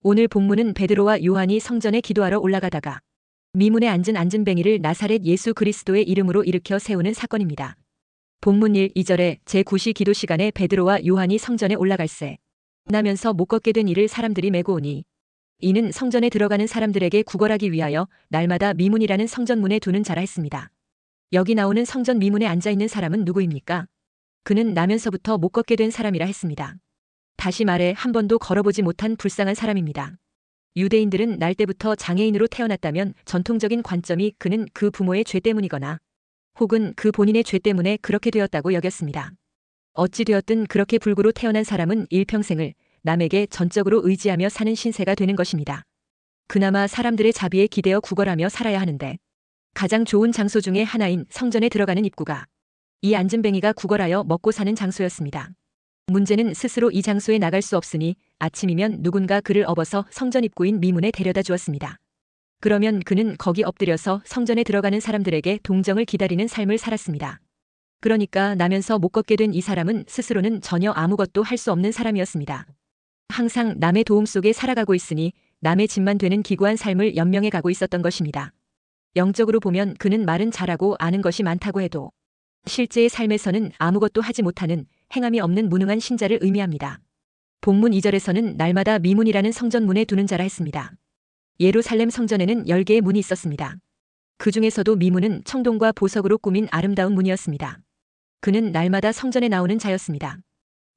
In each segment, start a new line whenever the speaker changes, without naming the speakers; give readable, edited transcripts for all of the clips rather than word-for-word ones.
오늘 본문은 베드로와 요한이 성전에 기도하러 올라가다가 미문에 앉은 안진뱅이를 나사렛 예수 그리스도의 이름으로 일으켜 세우는 사건입니다. 본문 1, 2절에 제9시 기도 시간에 베드로와 요한이 성전에 올라갈새 나면서 못 걷게 된 이를 사람들이 메고 오니 이는 성전에 들어가는 사람들에게 구걸하기 위하여 날마다 미문이라는 성전문에 두는 자라 했습니다. 여기 나오는 성전 미문에 앉아있는 사람은 누구입니까? 그는 나면서부터 못 걷게 된 사람이라 했습니다. 다시 말해 한 번도 걸어보지 못한 불쌍한 사람입니다. 유대인들은 날 때부터 장애인으로 태어났다면 전통적인 관점이 그는 그 부모의 죄 때문이거나 혹은 그 본인의 죄 때문에 그렇게 되었다고 여겼습니다. 어찌 되었든 그렇게 불구로 태어난 사람은 일평생을 남에게 전적으로 의지하며 사는 신세가 되는 것입니다. 그나마 사람들의 자비에 기대어 구걸하며 살아야 하는데 가장 좋은 장소 중에 하나인 성전에 들어가는 입구가 이 안진뱅이가 구걸하여 먹고 사는 장소였습니다. 문제는 스스로 이 장소에 나갈 수 없으니 아침이면 누군가 그를 업어서 성전 입구인 미문에 데려다 주었습니다. 그러면 그는 거기 엎드려서 성전에 들어가는 사람들에게 동정을 기다리는 삶을 살았습니다. 그러니까 나면서 못 걷게 된 이 사람은 스스로는 전혀 아무것도 할 수 없는 사람이었습니다. 항상 남의 도움 속에 살아가고 있으니 남의 짐만 되는 기구한 삶을 연명해 가고 있었던 것입니다. 영적으로 보면 그는 말은 잘하고 아는 것이 많다고 해도 실제의 삶에서는 아무것도 하지 못하는 행함이 없는 무능한 신자를 의미합니다. 본문 2절에서는 날마다 미문이라는 성전문에 두는 자라 했습니다. 예루살렘 성전에는 10개의 문이 있었습니다. 그 중에서도 미문은 청동과 보석으로 꾸민 아름다운 문이었습니다. 그는 날마다 성전에 나오는 자였습니다.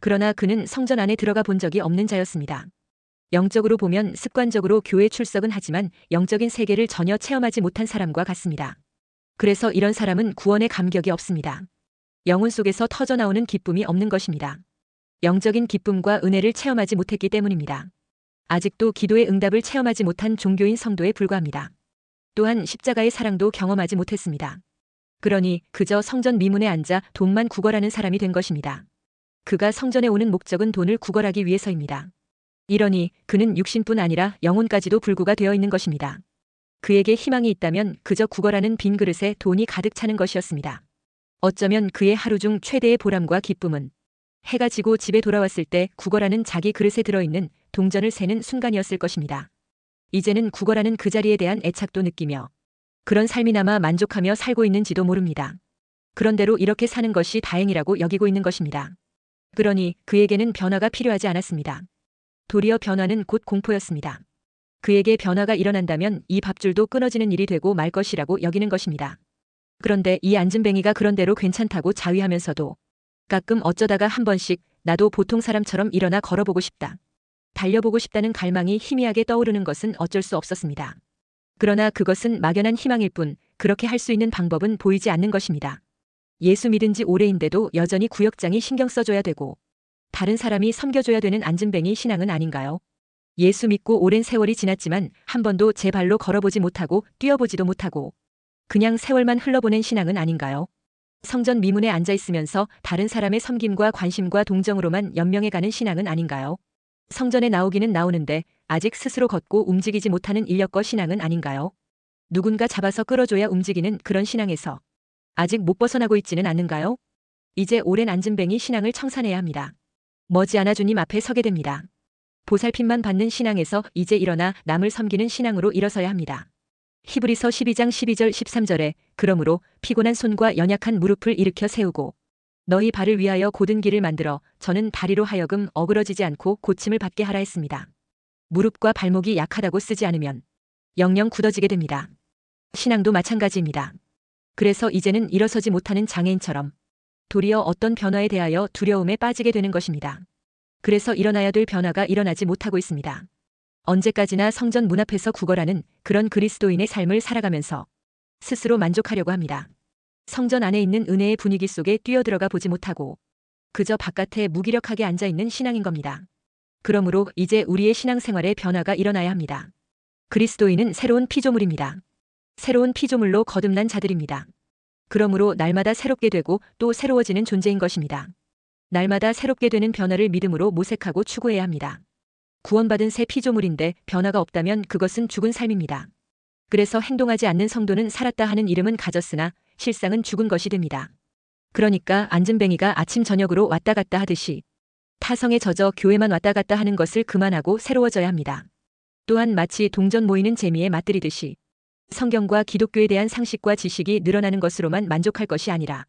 그러나 그는 성전 안에 들어가 본 적이 없는 자였습니다. 영적으로 보면 습관적으로 교회 출석은 하지만 영적인 세계를 전혀 체험하지 못한 사람과 같습니다. 그래서 이런 사람은 구원의 감격이 없습니다. 영혼 속에서 터져나오는 기쁨이 없는 것입니다. 영적인 기쁨과 은혜를 체험하지 못했기 때문입니다. 아직도 기도의 응답을 체험하지 못한 종교인 성도에 불과합니다. 또한 십자가의 사랑도 경험하지 못했습니다. 그러니 그저 성전 미문에 앉아 돈만 구걸하는 사람이 된 것입니다. 그가 성전에 오는 목적은 돈을 구걸하기 위해서입니다. 이러니 그는 육신뿐 아니라 영혼까지도 불구가 되어 있는 것입니다. 그에게 희망이 있다면 그저 구걸하는 빈 그릇에 돈이 가득 차는 것이었습니다. 어쩌면 그의 하루 중 최대의 보람과 기쁨은 해가 지고 집에 돌아왔을 때 구걸하는 자기 그릇에 들어있는 동전을 세는 순간이었을 것입니다. 이제는 구걸하는 그 자리에 대한 애착도 느끼며 그런 삶이나마 만족하며 살고 있는지도 모릅니다. 그런대로 이렇게 사는 것이 다행이라고 여기고 있는 것입니다. 그러니 그에게는 변화가 필요하지 않았습니다. 도리어 변화는 곧 공포였습니다. 그에게 변화가 일어난다면 이 밥줄도 끊어지는 일이 되고 말 것이라고 여기는 것입니다. 그런데 이 안진뱅이가 그런대로 괜찮다고 자위하면서도 가끔 어쩌다가 한 번씩 나도 보통 사람처럼 일어나 걸어보고 싶다. 달려보고 싶다는 갈망이 희미하게 떠오르는 것은 어쩔 수 없었습니다. 그러나 그것은 막연한 희망일 뿐 그렇게 할 수 있는 방법은 보이지 않는 것입니다. 예수 믿은 지 오래인데도 여전히 구역장이 신경 써줘야 되고 다른 사람이 섬겨줘야 되는 안진뱅이 신앙은 아닌가요? 예수 믿고 오랜 세월이 지났지만 한 번도 제 발로 걸어보지 못하고 뛰어보지도 못하고 그냥 세월만 흘러보낸 신앙은 아닌가요? 성전 미문에 앉아있으면서 다른 사람의 섬김과 관심과 동정으로만 연명해가는 신앙은 아닌가요? 성전에 나오기는 나오는데 아직 스스로 걷고 움직이지 못하는 인력거 신앙은 아닌가요? 누군가 잡아서 끌어줘야 움직이는 그런 신앙에서 아직 못 벗어나고 있지는 않는가요? 이제 오랜 안진뱅이 신앙을 청산해야 합니다. 머지않아 주님 앞에 서게 됩니다. 보살핌만 받는 신앙에서 이제 일어나 남을 섬기는 신앙으로 일어서야 합니다. 히브리서 12장 12절 13절에 그러므로 피곤한 손과 연약한 무릎을 일으켜 세우고 너희 발을 위하여 곧은 길을 만들어 저는 다리로 하여금 어그러지지 않고 고침을 받게 하라 했습니다. 무릎과 발목이 약하다고 쓰지 않으면 영영 굳어지게 됩니다. 신앙도 마찬가지입니다. 그래서 이제는 일어서지 못하는 장애인처럼 도리어 어떤 변화에 대하여 두려움에 빠지게 되는 것입니다. 그래서 일어나야 될 변화가 일어나지 못하고 있습니다. 언제까지나 성전 문 앞에서 구걸하는 그런 그리스도인의 삶을 살아가면서 스스로 만족하려고 합니다. 성전 안에 있는 은혜의 분위기 속에 뛰어들어가 보지 못하고 그저 바깥에 무기력하게 앉아있는 신앙인 겁니다. 그러므로 이제 우리의 신앙생활에 변화가 일어나야 합니다. 그리스도인은 새로운 피조물입니다. 새로운 피조물로 거듭난 자들입니다. 그러므로 날마다 새롭게 되고 또 새로워지는 존재인 것입니다. 날마다 새롭게 되는 변화를 믿음으로 모색하고 추구해야 합니다. 구원받은 새 피조물인데 변화가 없다면 그것은 죽은 삶입니다. 그래서 행동하지 않는 성도는 살았다 하는 이름은 가졌으나 실상은 죽은 것이 됩니다. 그러니까 안진뱅이가 아침 저녁으로 왔다 갔다 하듯이 타성에 젖어 교회만 왔다 갔다 하는 것을 그만하고 새로워져야 합니다. 또한 마치 동전 모이는 재미에 맛들이듯이 성경과 기독교에 대한 상식과 지식이 늘어나는 것으로만 만족할 것이 아니라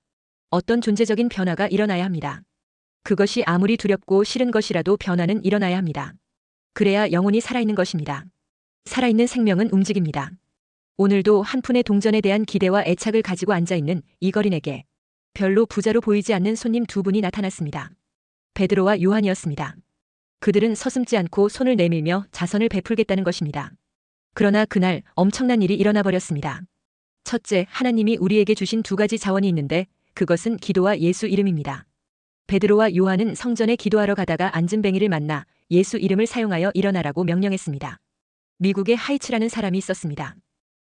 어떤 존재적인 변화가 일어나야 합니다. 그것이 아무리 두렵고 싫은 것이라도 변화는 일어나야 합니다. 그래야 영혼이 살아있는 것입니다. 살아있는 생명은 움직입니다. 오늘도 한 푼의 동전에 대한 기대와 애착을 가지고 앉아있는 이거린에게 별로 부자로 보이지 않는 손님 두 분이 나타났습니다. 베드로와 요한이었습니다. 그들은 서슴지 않고 손을 내밀며 자선을 베풀겠다는 것입니다. 그러나 그날 엄청난 일이 일어나 버렸습니다. 첫째, 하나님이 우리에게 주신 두 가지 자원이 있는데 그것은 기도와 예수 이름입니다. 베드로와 요한은 성전에 기도하러 가다가 안진뱅이를 만나 예수 이름을 사용하여 일어나라고 명령했습니다. 미국에 하이츠라는 사람이 있었습니다.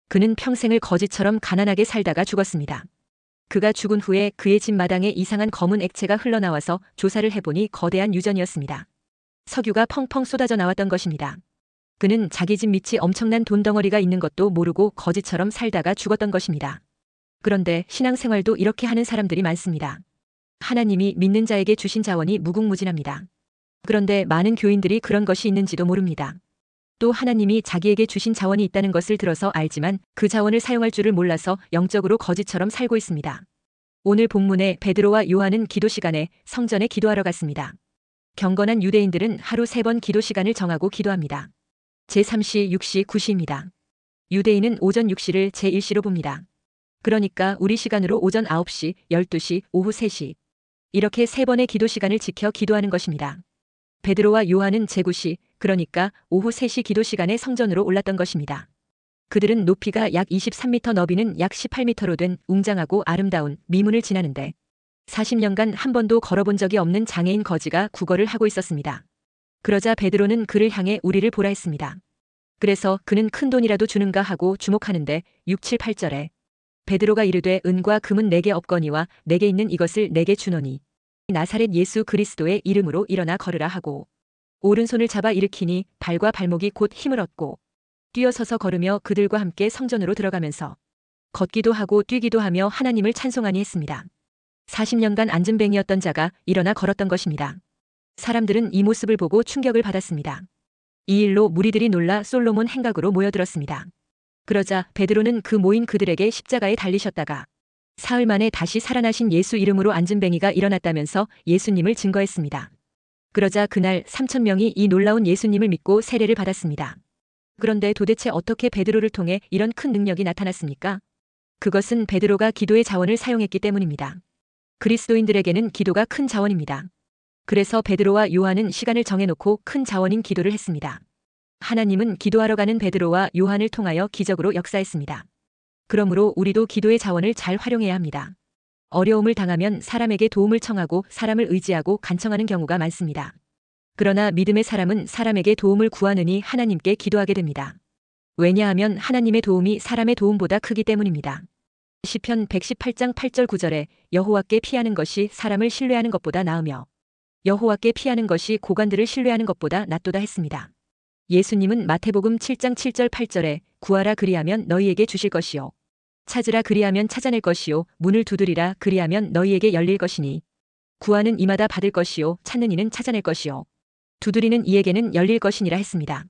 그는 평생을 거지처럼 가난하게 살다가 죽었습니다. 그가 죽은 후에 그의 집 마당에 이상한 검은 액체가 흘러나와서 조사를 해보니 거대한 유전이었습니다. 석유가 펑펑 쏟아져 나왔던 것입니다. 그는 자기 집 밑이 엄청난 돈덩어리가 있는 것도 모르고 거지처럼 살다가 죽었던 것입니다. 그런데 신앙생활도 이렇게 하는 사람들이 많습니다. 하나님이 믿는 자에게 주신 자원이 무궁무진합니다. 그런데 많은 교인들이 그런 것이 있는지도 모릅니다. 또 하나님이 자기에게 주신 자원이 있다는 것을 들어서 알지만 그 자원을 사용할 줄을 몰라서 영적으로 거지처럼 살고 있습니다. 오늘 본문에 베드로와 요한은 기도 시간에 성전에 기도하러 갔습니다. 경건한 유대인들은 하루 3번 기도 시간을 정하고 기도합니다. 제3시, 6시, 9시입니다. 유대인은 오전 6시를 제1시로 봅니다. 그러니까 우리 시간으로 오전 9시, 12시, 오후 3시 이렇게 3번의 기도 시간을 지켜 기도하는 것입니다. 베드로와 요한은 제9시, 그러니까 오후 3시 기도 시간에 성전으로 올랐던 것입니다. 그들은 높이가 약 23m, 너비는 약 18m로 된 웅장하고 아름다운 미문을 지나는데 40년간 한 번도 걸어본 적이 없는 장애인 거지가 구걸을 하고 있었습니다. 그러자 베드로는 그를 향해 우리를 보라 했습니다. 그래서 그는 큰 돈이라도 주는가 하고 주목하는데 6, 7, 8절에 베드로가 이르되 은과 금은 내게 없거니와 내게 있는 이것을 내게 주노니 나사렛 예수 그리스도의 이름으로 일어나 걸으라 하고 오른손을 잡아 일으키니 발과 발목이 곧 힘을 얻고 뛰어서서 걸으며 그들과 함께 성전으로 들어가면서 걷기도 하고 뛰기도 하며 하나님을 찬송하니 했습니다. 40년간 안진뱅이였던 자가 일어나 걸었던 것입니다. 사람들은 이 모습을 보고 충격을 받았습니다. 이 일로 무리들이 놀라 솔로몬 행각으로 모여들었습니다. 그러자 베드로는 그 모인 그들에게 십자가에 달리셨다가 사흘 만에 다시 살아나신 예수 이름으로 안진뱅이가 일어났다면서 예수님을 증거했습니다. 그러자 그날 3,000명이 이 놀라운 예수님을 믿고 세례를 받았습니다. 그런데 도대체 어떻게 베드로를 통해 이런 큰 능력이 나타났습니까? 그것은 베드로가 기도의 자원을 사용했기 때문입니다. 그리스도인들에게는 기도가 큰 자원입니다. 그래서 베드로와 요한은 시간을 정해놓고 큰 자원인 기도를 했습니다. 하나님은 기도하러 가는 베드로와 요한을 통하여 기적으로 역사했습니다. 그러므로 우리도 기도의 자원을 잘 활용해야 합니다. 어려움을 당하면 사람에게 도움을 청하고 사람을 의지하고 간청하는 경우가 많습니다. 그러나 믿음의 사람은 사람에게 도움을 구하느니 하나님께 기도하게 됩니다. 왜냐하면 하나님의 도움이 사람의 도움보다 크기 때문입니다. 시편 118장 8절 9절에 여호와께 피하는 것이 사람을 신뢰하는 것보다 나으며 여호와께 피하는 것이 고관들을 신뢰하는 것보다 낫도다 했습니다. 예수님은 마태복음 7장 7절 8절에 구하라 그리하면 너희에게 주실 것이요 찾으라 그리하면 찾아낼 것이요 문을 두드리라 그리하면 너희에게 열릴 것이니 구하는 이마다 받을 것이요 찾는 이는 찾아낼 것이요 두드리는 이에게는 열릴 것이니라 했습니다.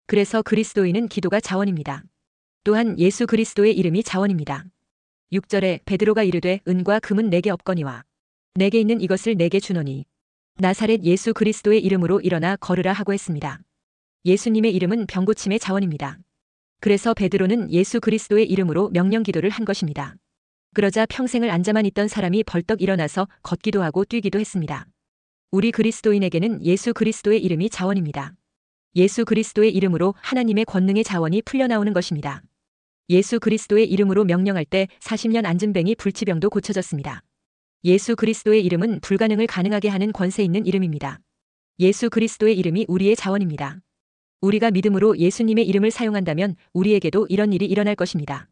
그래서 그리스도인은 기도가 자원입니다. 또한 예수 그리스도의 이름이 자원입니다. 6절에 베드로가 이르되 은과 금은 내게 없거니와 내게 있는 이것을 내게 주노니 나사렛 예수 그리스도의 이름으로 일어나 걸으라 하고 했습니다. 예수님의 이름은 병고침의 자원입니다. 그래서 베드로는 예수 그리스도의 이름으로 명령 기도를 한 것입니다. 그러자 평생을 앉아만 있던 사람이 벌떡 일어나서 걷기도 하고 뛰기도 했습니다. 우리 그리스도인에게는 예수 그리스도의 이름이 자원입니다. 예수 그리스도의 이름으로 하나님의 권능의 자원이 풀려나오는 것입니다. 예수 그리스도의 이름으로 명령할 때 40년 안진뱅이 불치병도 고쳐졌습니다. 예수 그리스도의 이름은 불가능을 가능하게 하는 권세 있는 이름입니다. 예수 그리스도의 이름이 우리의 자원입니다. 우리가 믿음으로 예수님의 이름을 사용한다면 우리에게도 이런 일이 일어날 것입니다.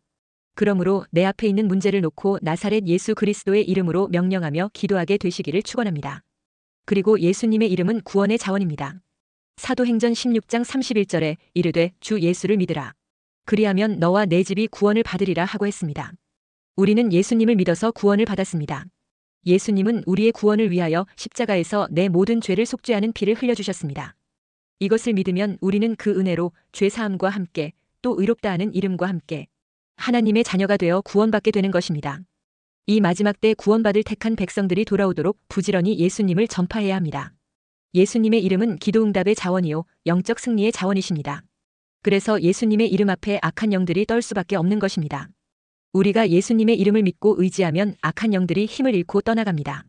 그러므로 내 앞에 있는 문제를 놓고 나사렛 예수 그리스도의 이름으로 명령하며 기도하게 되시기를 축원합니다. 그리고 예수님의 이름은 구원의 자원입니다. 사도행전 16장 31절에 이르되 주 예수를 믿으라. 그리하면 너와 내 집이 구원을 받으리라 하고 했습니다. 우리는 예수님을 믿어서 구원을 받았습니다. 예수님은 우리의 구원을 위하여 십자가에서 내 모든 죄를 속죄하는 피를 흘려주셨습니다. 이것을 믿으면 우리는 그 은혜로 죄사함과 함께 또 의롭다 하는 이름과 함께 하나님의 자녀가 되어 구원받게 되는 것입니다. 이 마지막 때 구원받을 택한 백성들이 돌아오도록 부지런히 예수님을 전파해야 합니다. 예수님의 이름은 기도응답의 자원이요 영적 승리의 자원이십니다. 그래서 예수님의 이름 앞에 악한 영들이 떨 수밖에 없는 것입니다. 우리가 예수님의 이름을 믿고 의지하면 악한 영들이 힘을 잃고 떠나갑니다.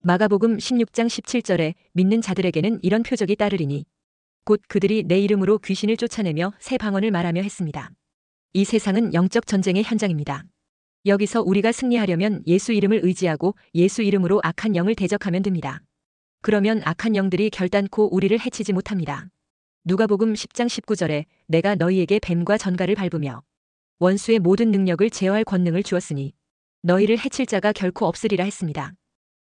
마가복음 16장 17절에 믿는 자들에게는 이런 표적이 따르리니 곧 그들이 내 이름으로 귀신을 쫓아내며 새 방언을 말하며 했습니다. 이 세상은 영적 전쟁의 현장입니다. 여기서 우리가 승리하려면 예수 이름을 의지하고 예수 이름으로 악한 영을 대적하면 됩니다. 그러면 악한 영들이 결단코 우리를 해치지 못합니다. 누가복음 10장 19절에 내가 너희에게 뱀과 전갈을 밟으며 원수의 모든 능력을 제어할 권능을 주었으니 너희를 해칠 자가 결코 없으리라 했습니다.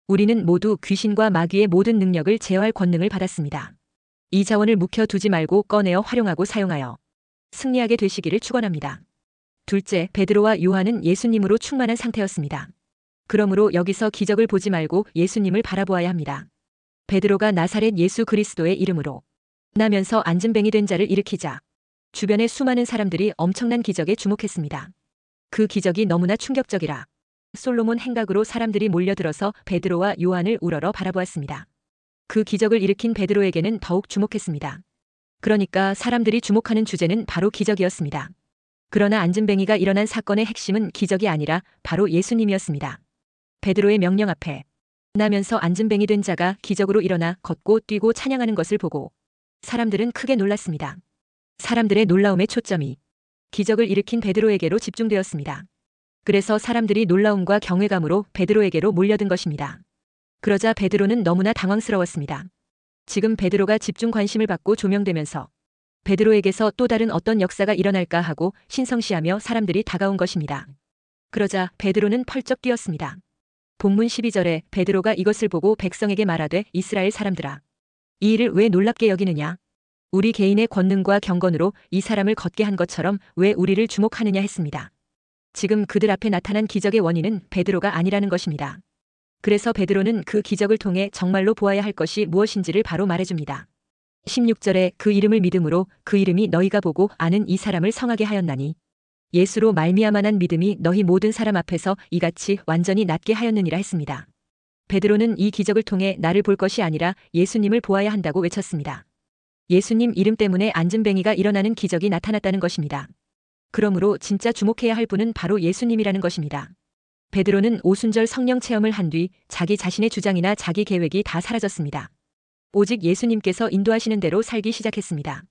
우리는 모두 귀신과 마귀의 모든 능력을 제어할 권능을 받았습니다. 이 자원을 묵혀두지 말고 꺼내어 활용하고 사용하여 승리하게 되시기를 축원합니다. 둘째, 베드로와 요한은 예수님으로 충만한 상태였습니다. 그러므로 여기서 기적을 보지 말고 예수님을 바라보아야 합니다. 베드로가 나사렛 예수 그리스도의 이름으로 나면서 안진뱅이 된 자를 일으키자 주변의 수많은 사람들이 엄청난 기적에 주목했습니다. 그 기적이 너무나 충격적이라 솔로몬 행각으로 사람들이 몰려들어서 베드로와 요한을 우러러 바라보았습니다. 그 기적을 일으킨 베드로에게는 더욱 주목했습니다. 그러니까 사람들이 주목하는 주제는 바로 기적이었습니다. 그러나 안진뱅이가 일어난 사건의 핵심은 기적이 아니라 바로 예수님이었습니다. 베드로의 명령 앞에 나면서 안진뱅이 된 자가 기적으로 일어나 걷고 뛰고 찬양하는 것을 보고 사람들은 크게 놀랐습니다. 사람들의 놀라움의 초점이 기적을 일으킨 베드로에게로 집중되었습니다. 그래서 사람들이 놀라움과 경외감으로 베드로에게로 몰려든 것입니다. 그러자 베드로는 너무나 당황스러웠습니다. 지금 베드로가 집중 관심을 받고 조명되면서 베드로에게서 또 다른 어떤 역사가 일어날까 하고 신성시하며 사람들이 다가온 것입니다. 그러자 베드로는 펄쩍 뛰었습니다. 본문 12절에 베드로가 이것을 보고 백성에게 말하되 이스라엘 사람들아 이 일을 왜 놀랍게 여기느냐? 우리 개인의 권능과 경건으로 이 사람을 걷게 한 것처럼 왜 우리를 주목하느냐 했습니다. 지금 그들 앞에 나타난 기적의 원인은 베드로가 아니라는 것입니다. 그래서 베드로는 그 기적을 통해 정말로 보아야 할 것이 무엇인지를 바로 말해줍니다. 16절에 그 이름을 믿음으로 그 이름이 너희가 보고 아는 이 사람을 성하게 하였나니 예수로 말미암아 믿음이 너희 모든 사람 앞에서 이같이 완전히 낫게 하였느니라 했습니다. 베드로는 이 기적을 통해 나를 볼 것이 아니라 예수님을 보아야 한다고 외쳤습니다. 예수님 이름 때문에 안진뱅이가 일어나는 기적이 나타났다는 것입니다. 그러므로 진짜 주목해야 할 분은 바로 예수님이라는 것입니다. 베드로는 오순절 성령 체험을 한 뒤 자기 자신의 주장이나 자기 계획이 다 사라졌습니다. 오직 예수님께서 인도하시는 대로 살기 시작했습니다.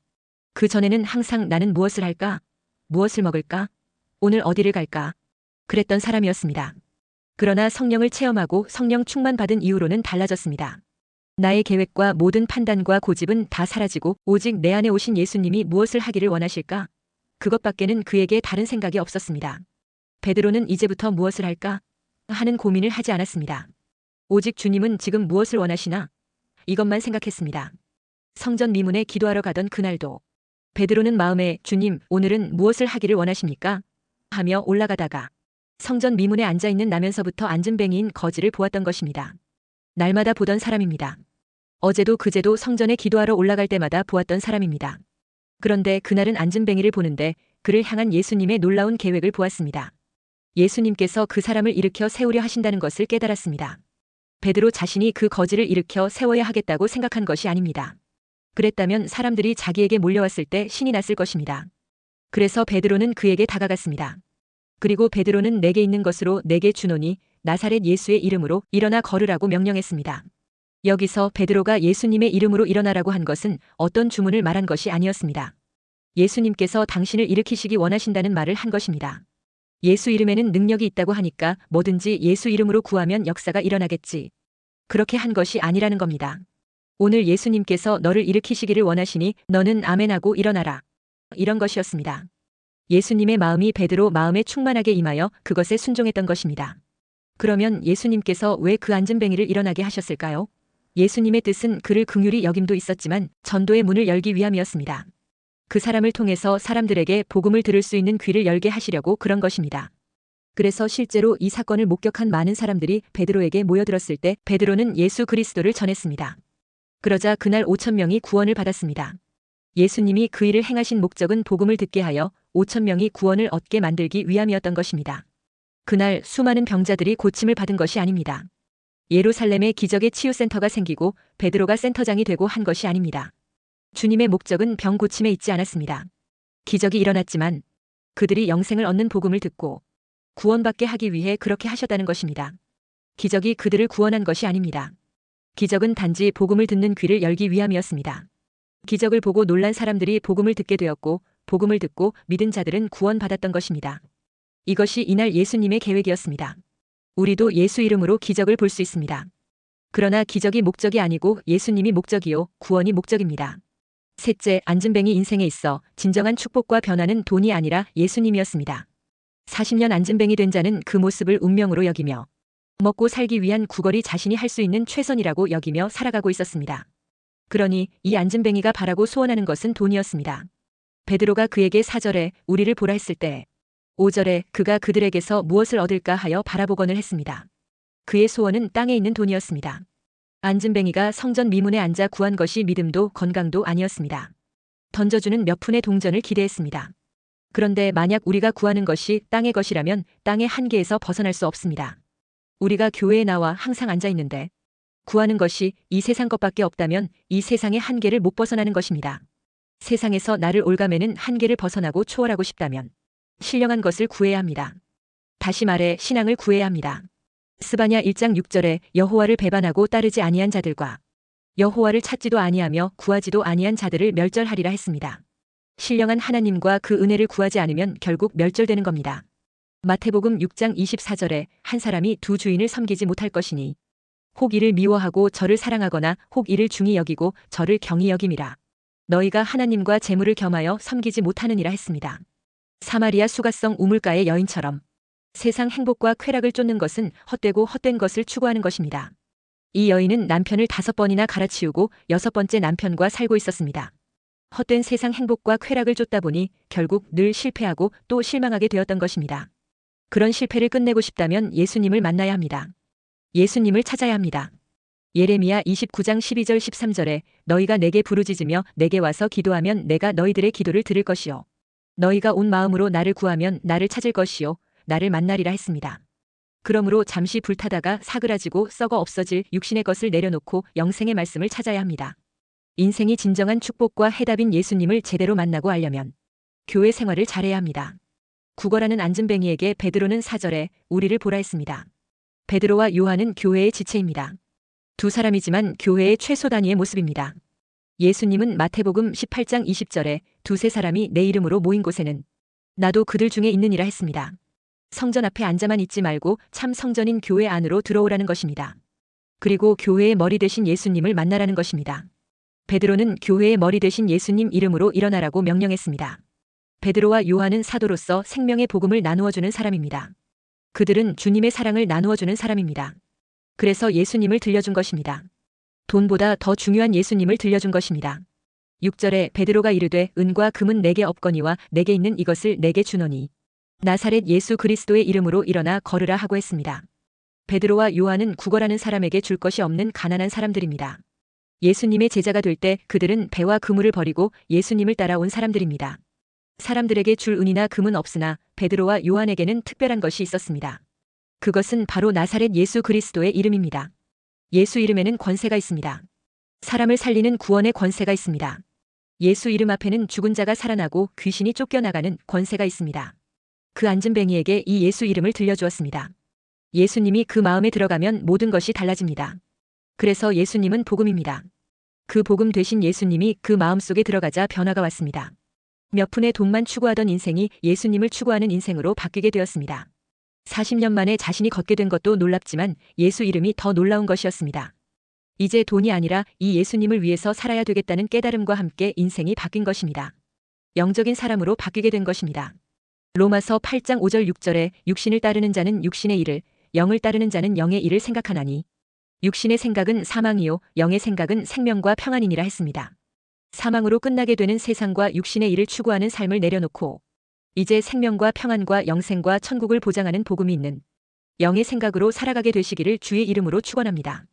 그 전에는 항상 나는 무엇을 할까? 무엇을 먹을까? 오늘 어디를 갈까? 그랬던 사람이었습니다. 그러나 성령을 체험하고 성령 충만 받은 이후로는 달라졌습니다. 나의 계획과 모든 판단과 고집은 다 사라지고 오직 내 안에 오신 예수님이 무엇을 하기를 원하실까? 그것밖에는 그에게 다른 생각이 없었습니다. 베드로는 이제부터 무엇을 할까? 하는 고민을 하지 않았습니다. 오직 주님은 지금 무엇을 원하시나? 이것만 생각했습니다. 성전 미문에 기도하러 가던 그날도 베드로는 마음에 주님, 오늘은 무엇을 하기를 원하십니까? 하며 올라가다가 성전 미문에 앉아있는 나면서부터 안진뱅이인 거지를 보았던 것입니다. 날마다 보던 사람입니다. 어제도 그제도 성전에 기도하러 올라갈 때마다 보았던 사람입니다. 그런데 그날은 안진뱅이를 보는데 그를 향한 예수님의 놀라운 계획을 보았습니다. 예수님께서 그 사람을 일으켜 세우려 하신다는 것을 깨달았습니다. 베드로 자신이 그 거지를 일으켜 세워야 하겠다고 생각한 것이 아닙니다. 그랬다면 사람들이 자기에게 몰려왔을 때 신이 났을 것입니다. 그래서 베드로는 그에게 다가갔습니다. 그리고 베드로는 내게 있는 것으로 내게 주노니 나사렛 예수의 이름으로 일어나 걸으라고 명령했습니다. 여기서 베드로가 예수님의 이름으로 일어나라고 한 것은 어떤 주문을 말한 것이 아니었습니다. 예수님께서 당신을 일으키시기 원하신다는 말을 한 것입니다. 예수 이름에는 능력이 있다고 하니까 뭐든지 예수 이름으로 구하면 역사가 일어나겠지. 그렇게 한 것이 아니라는 겁니다. 오늘 예수님께서 너를 일으키시기를 원하시니 너는 아멘하고 일어나라. 이런 것이었습니다. 예수님의 마음이 베드로 마음에 충만하게 임하여 그것에 순종했던 것입니다. 그러면 예수님께서 왜 그 안진뱅이를 일어나게 하셨을까요? 예수님의 뜻은 그를 긍휼히 여김도 있었지만 전도의 문을 열기 위함이었습니다. 그 사람을 통해서 사람들에게 복음을 들을 수 있는 귀를 열게 하시려고 그런 것입니다. 그래서 실제로 이 사건을 목격한 많은 사람들이 베드로에게 모여들었을 때 베드로는 예수 그리스도를 전했습니다. 그러자 그날 5,000명이 구원을 받았습니다. 예수님이 그 일을 행하신 목적은 복음을 듣게 하여 5천 명이 구원을 얻게 만들기 위함이었던 것입니다. 그날 수많은 병자들이 고침을 받은 것이 아닙니다. 예루살렘에 기적의 치유센터가 생기고 베드로가 센터장이 되고 한 것이 아닙니다. 주님의 목적은 병 고침에 있지 않았습니다. 기적이 일어났지만 그들이 영생을 얻는 복음을 듣고 구원받게 하기 위해 그렇게 하셨다는 것입니다. 기적이 그들을 구원한 것이 아닙니다. 기적은 단지 복음을 듣는 귀를 열기 위함이었습니다. 기적을 보고 놀란 사람들이 복음을 듣게 되었고 복음을 듣고 믿은 자들은 구원받았던 것입니다. 이것이 이날 예수님의 계획이었습니다. 우리도 예수 이름으로 기적을 볼 수 있습니다. 그러나 기적이 목적이 아니고 예수님이 목적이요 구원이 목적입니다. 셋째, 안진뱅이 인생에 있어 진정한 축복과 변화는 돈이 아니라 예수님이었습니다. 40년 안진뱅이 된 자는 그 모습을 운명으로 여기며 먹고 살기 위한 구걸이 자신이 할 수 있는 최선이라고 여기며 살아가고 있었습니다. 그러니 이 안진뱅이가 바라고 소원하는 것은 돈이었습니다. 베드로가 그에게 4절에 우리를 보라 했을 때 5절에 그가 그들에게서 무엇을 얻을까 하여 바라보건을 했습니다. 그의 소원은 땅에 있는 돈이었습니다. 안진뱅이가 성전 미문에 앉아 구한 것이 믿음도 건강도 아니었습니다. 던져주는 몇 푼의 동전을 기대했습니다. 그런데 만약 우리가 구하는 것이 땅의 것이라면 땅의 한계에서 벗어날 수 없습니다. 우리가 교회에 나와 항상 앉아 있는데 구하는 것이 이 세상 것밖에 없다면 이 세상의 한계를 못 벗어나는 것입니다. 세상에서 나를 올가매는 한계를 벗어나고 초월하고 싶다면 신령한 것을 구해야 합니다. 다시 말해 신앙을 구해야 합니다. 스바냐 1장 6절에 여호와를 배반하고 따르지 아니한 자들과 여호와를 찾지도 아니하며 구하지도 아니한 자들을 멸절하리라 했습니다. 신령한 하나님과 그 은혜를 구하지 않으면 결국 멸절되는 겁니다. 마태복음 6장 24절에 한 사람이 두 주인을 섬기지 못할 것이니 혹 이를 미워하고 저를 사랑하거나 혹 이를 중히 여기고 저를 경히 여김이라. 너희가 하나님과 재물을 겸하여 섬기지 못하느니라 했습니다. 사마리아 수가성 우물가의 여인처럼 세상 행복과 쾌락을 쫓는 것은 헛되고 헛된 것을 추구하는 것입니다. 이 여인은 남편을 5번이나 갈아치우고 6번째 남편과 살고 있었습니다. 헛된 세상 행복과 쾌락을 쫓다 보니 결국 늘 실패하고 또 실망하게 되었던 것입니다. 그런 실패를 끝내고 싶다면 예수님을 만나야 합니다. 예수님을 찾아야 합니다. 예레미야 29장 12절 13절에 너희가 내게 부르짖으며 내게 와서 기도하면 내가 너희들의 기도를 들을 것이요. 너희가 온 마음으로 나를 구하면 나를 찾을 것이요. 나를 만나리라 했습니다. 그러므로 잠시 불타다가 사그라지고 썩어 없어질 육신의 것을 내려놓고 영생의 말씀을 찾아야 합니다. 인생이 진정한 축복과 해답인 예수님을 제대로 만나고 알려면 교회 생활을 잘해야 합니다. 구걸하는 안진뱅이에게 베드로는 4절에 우리를 보라 했습니다. 베드로와 요한은 교회의 지체입니다. 두 사람이지만 교회의 최소 단위의 모습입니다. 예수님은 마태복음 18장 20절에 두세 사람이 내 이름으로 모인 곳에는 나도 그들 중에 있느니라 했습니다. 성전 앞에 앉아만 있지 말고 참 성전인 교회 안으로 들어오라는 것입니다. 그리고 교회의 머리 되신 예수님을 만나라는 것입니다. 베드로는 교회의 머리 되신 예수님 이름으로 일어나라고 명령했습니다. 베드로와 요한은 사도로서 생명의 복음을 나누어주는 사람입니다. 그들은 주님의 사랑을 나누어주는 사람입니다. 그래서 예수님을 들려준 것입니다. 돈보다 더 중요한 예수님을 들려준 것입니다. 6절에 베드로가 이르되 은과 금은 내게 없거니와 내게 있는 이것을 내게 주노니 나사렛 예수 그리스도의 이름으로 일어나 걸으라 하고 했습니다. 베드로와 요한은 구걸하는 사람에게 줄 것이 없는 가난한 사람들입니다. 예수님의 제자가 될 때 그들은 배와 그물을 버리고 예수님을 따라온 사람들입니다. 사람들에게 줄 은이나 금은 없으나 베드로와 요한에게는 특별한 것이 있었습니다. 그것은 바로 나사렛 예수 그리스도의 이름입니다. 예수 이름에는 권세가 있습니다. 사람을 살리는 구원의 권세가 있습니다. 예수 이름 앞에는 죽은 자가 살아나고 귀신이 쫓겨나가는 권세가 있습니다. 그 안진뱅이에게 이 예수 이름을 들려주었습니다. 예수님이 그 마음에 들어가면 모든 것이 달라집니다. 그래서 예수님은 복음입니다. 그 복음 되신 예수님이 그 마음속에 들어가자 변화가 왔습니다. 몇 푼의 돈만 추구하던 인생이 예수님을 추구하는 인생으로 바뀌게 되었습니다. 40년 만에 자신이 걷게 된 것도 놀랍지만 예수 이름이 더 놀라운 것이었습니다. 이제 돈이 아니라 이 예수님을 위해서 살아야 되겠다는 깨달음과 함께 인생이 바뀐 것입니다. 영적인 사람으로 바뀌게 된 것입니다. 로마서 8장 5절 6절에 육신을 따르는 자는 육신의 일을, 영을 따르는 자는 영의 일을 생각하나니 육신의 생각은 사망이요 영의 생각은 생명과 평안이니라 했습니다. 사망으로 끝나게 되는 세상과 육신의 일을 추구하는 삶을 내려놓고 이제 생명과 평안과 영생과 천국을 보장하는 복음이 있는 영의 생각으로 살아가게 되시기를 주의 이름으로 축원합니다.